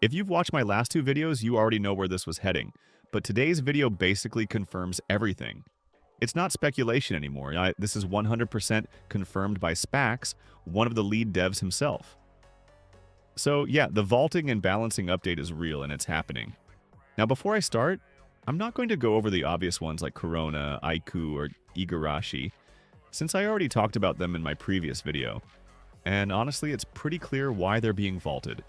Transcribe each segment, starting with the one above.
If you've watched my last two videos, you already know where this was heading, but today's video basically confirms everything. It's not speculation anymore. This is 100% confirmed by Spax, one of the lead devs himself. So yeah, the vaulting and balancing update is real and it's happening. Now before I start, I'm not going to go over the obvious ones like Corona, Aiku, or Igarashi, since I already talked about them in my previous video. And honestly, it's pretty clear why they're being vaulted.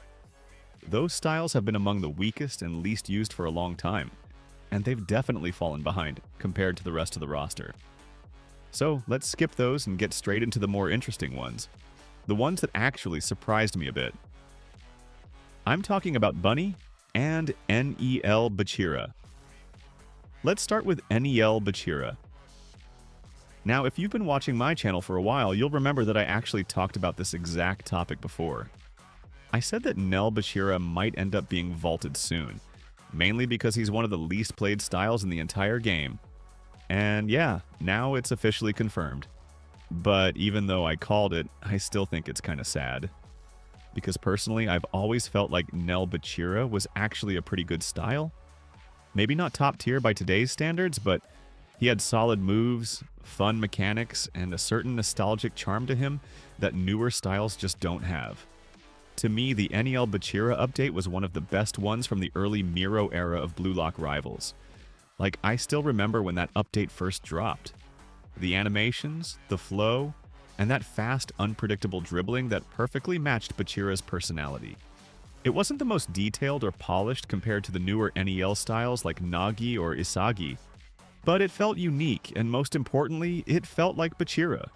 Those styles have been among the weakest and least used for a long time, and they've definitely fallen behind compared to the rest of the roster. So let's skip those and get straight into the more interesting ones. The ones that actually surprised me a bit. I'm talking about Bunny and NEL Bachira. Let's start with NEL Bachira. Now, if you've been watching my channel for a while, you'll remember that I actually talked about this exact topic before. I said that NEL Bachira might end up being vaulted soon, mainly because he's one of the least played styles in the entire game. And yeah, now it's officially confirmed. But even though I called it, I still think it's kind of sad. Because personally, I've always felt like NEL Bachira was actually a pretty good style. Maybe not top tier by today's standards, but he had solid moves, fun mechanics, and a certain nostalgic charm to him that newer styles just don't have. To me, the NEL Bachira update was one of the best ones from the early Miro era of Blue Lock rivals. Like, I still remember when that update first dropped. The animations, the flow, and that fast, unpredictable dribbling that perfectly matched Bachira's personality. It wasn't the most detailed or polished compared to the newer NEL styles like Nagi or Isagi, but it felt unique, and most importantly, it felt like Bachira.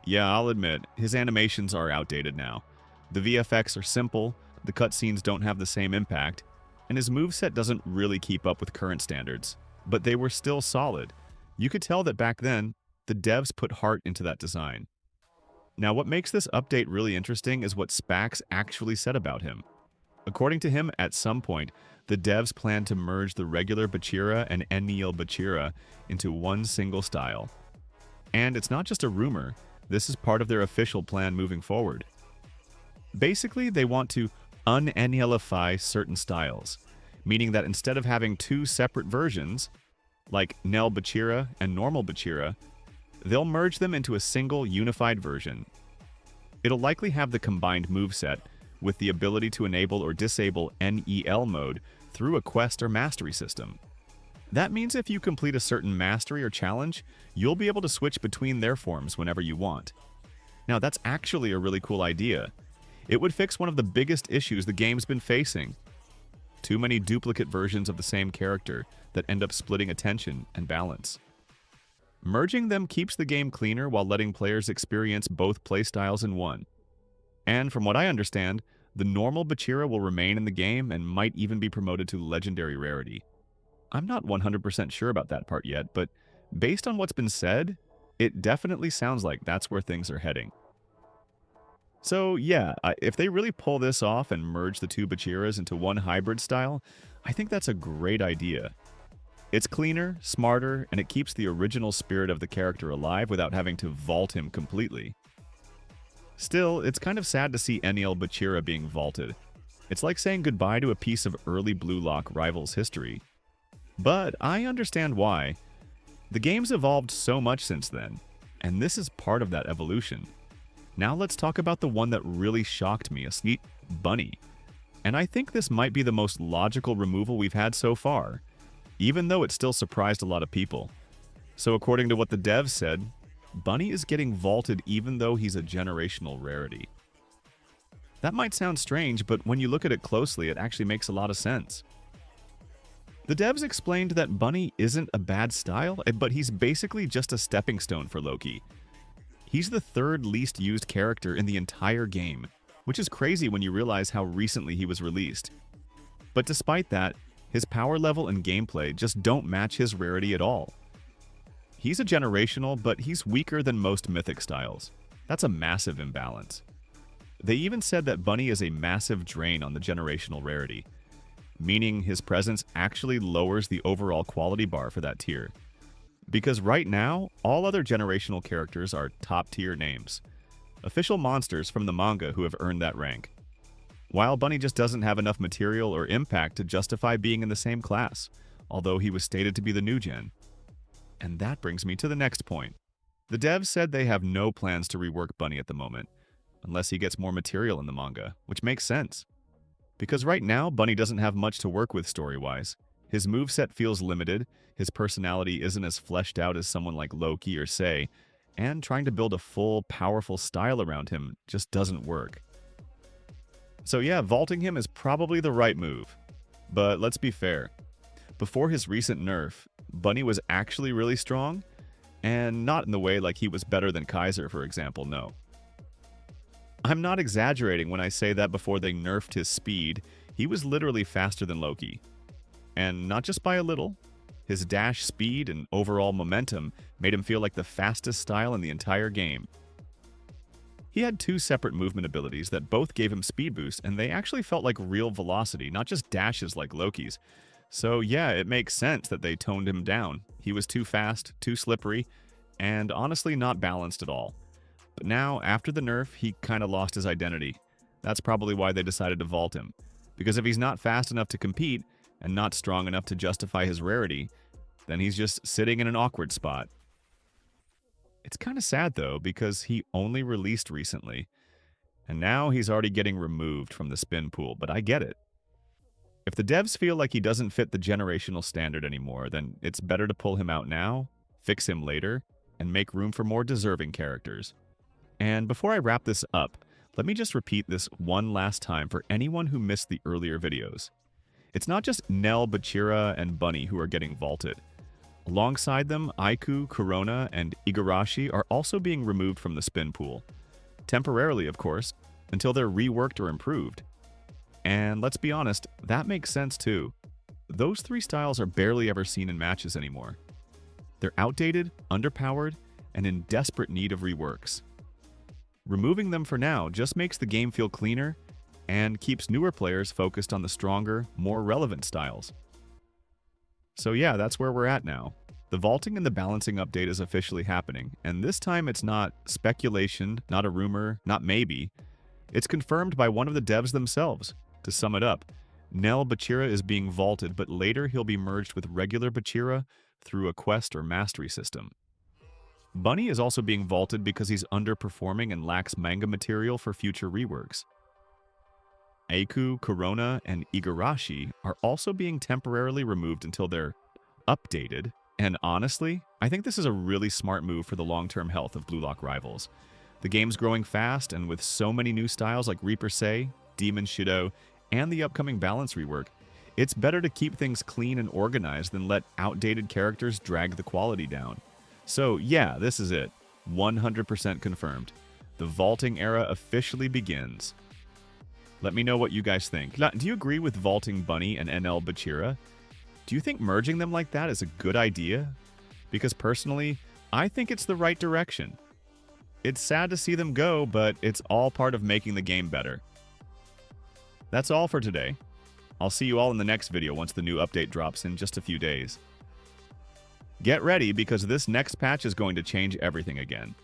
Yeah, I'll admit, his animations are outdated now. The VFX are simple, the cutscenes don't have the same impact, and his moveset doesn't really keep up with current standards. But they were still solid. You could tell that back then, the devs put heart into that design. Now, what makes this update really interesting is what Spax actually said about him. According to him, at some point, the devs plan to merge the regular Bachira and NEL Bachira into one single style. And it's not just a rumor, this is part of their official plan moving forward. Basically, they want to un-NELify certain styles, meaning that instead of having two separate versions, like NEL Bachira and normal Bachira, they'll merge them into a single unified version. It'll likely have the combined moveset, with the ability to enable or disable NEL mode through a quest or mastery system. That means if you complete a certain mastery or challenge, you'll be able to switch between their forms whenever you want. Now, that's actually a really cool idea. It would fix one of the biggest issues the game's been facing. Too many duplicate versions of the same character that end up splitting attention and balance. Merging them keeps the game cleaner while letting players experience both playstyles in one. And from what I understand, the normal Bachira will remain in the game and might even be promoted to legendary rarity. I'm not 100% sure about that part yet, but based on what's been said, it definitely sounds like that's where things are heading. So yeah, if they really pull this off and merge the two Bachiras into one hybrid style, I think that's a great idea. It's cleaner, smarter, and it keeps the original spirit of the character alive without having to vault him completely. Still, it's kind of sad to see NEL Bachira being vaulted. It's like saying goodbye to a piece of early Blue Lock rivals history. But I understand why. The game's evolved so much since then, and this is part of that evolution. Now let's talk about the one that really shocked me, Bunny. And I think this might be the most logical removal we've had so far, even though it still surprised a lot of people. So according to what the devs said, Bunny is getting vaulted even though he's a generational rarity. That might sound strange, but when you look at it closely, it actually makes a lot of sense. The devs explained that Bunny isn't a bad style, but he's basically just a stepping stone for Loki. He's the third least used character in the entire game, which is crazy when you realize how recently he was released. But despite that, his power level and gameplay just don't match his rarity at all. He's a generational, but he's weaker than most mythic styles. That's a massive imbalance. They even said that Bunny is a massive drain on the generational rarity, meaning his presence actually lowers the overall quality bar for that tier. Because right now, all other generational characters are top-tier names. Official monsters from the manga who have earned that rank. while Bunny just doesn't have enough material or impact to justify being in the same class, although he was stated to be the new gen. And that brings me to the next point. The devs said they have no plans to rework Bunny at the moment, unless he gets more material in the manga, which makes sense. Because right now, Bunny doesn't have much to work with story-wise. His moveset feels limited, his personality isn't as fleshed out as someone like Loki or Sei, and trying to build a full, powerful style around him just doesn't work. So yeah, vaulting him is probably the right move. But let's be fair. Before his recent nerf, Bunny was actually really strong, and not in the way like he was better than Kaiser, for example, no. I'm not exaggerating when I say that before they nerfed his speed, he was literally faster than Loki. And not just by a little. His dash speed and overall momentum made him feel like the fastest style in the entire game. He had two separate movement abilities that both gave him speed boost, and they actually felt like real velocity, not just dashes like Loki's. So yeah, it makes sense that they toned him down. He was too fast, too slippery, and honestly not balanced at all. But now, after the nerf, he kinda lost his identity. That's probably why they decided to vault him. Because if he's not fast enough to compete, and not strong enough to justify his rarity, then he's just sitting in an awkward spot. It's kinda sad though, because he only released recently, and now he's already getting removed from the spin pool, but I get it. If the devs feel like he doesn't fit the generational standard anymore, then it's better to pull him out now, fix him later, and make room for more deserving characters. And before I wrap this up, let me just repeat this one last time for anyone who missed the earlier videos. It's not just NEL Bachira and Bunny who are getting vaulted. Alongside them, Aiku, Corona, and Igarashi are also being removed from the spin pool. Temporarily, of course, until they're reworked or improved. And let's be honest, that makes sense too. Those three styles are barely ever seen in matches anymore. They're outdated, underpowered, and in desperate need of reworks. Removing them for now just makes the game feel cleaner and keeps newer players focused on the stronger, more relevant styles. So yeah, that's where we're at now. The vaulting and the balancing update is officially happening, and this time it's not speculation, not a rumor, not maybe. It's confirmed by one of the devs themselves. To sum it up, NEL Bachira is being vaulted, but later he'll be merged with regular Bachira through a quest or mastery system. Bunny is also being vaulted because he's underperforming and lacks manga material for future reworks. Aiku, Corona, and Igarashi are also being temporarily removed until they're updated, and honestly, I think this is a really smart move for the long-term health of Blue Lock Rivals. The game's growing fast, and with so many new styles like Reaper Sei, Demon Shido, and the upcoming balance rework, it's better to keep things clean and organized than let outdated characters drag the quality down. So yeah, this is it. 100% confirmed. The vaulting era officially begins. Let me know what you guys think. Now, do you agree with vaulting Bunny and NL Bachira? Do you think merging them like that is a good idea? Because personally, I think it's the right direction. It's sad to see them go, but it's all part of making the game better. That's all for today. I'll see you all in the next video once the new update drops in just a few days. Get ready because this next patch is going to change everything again.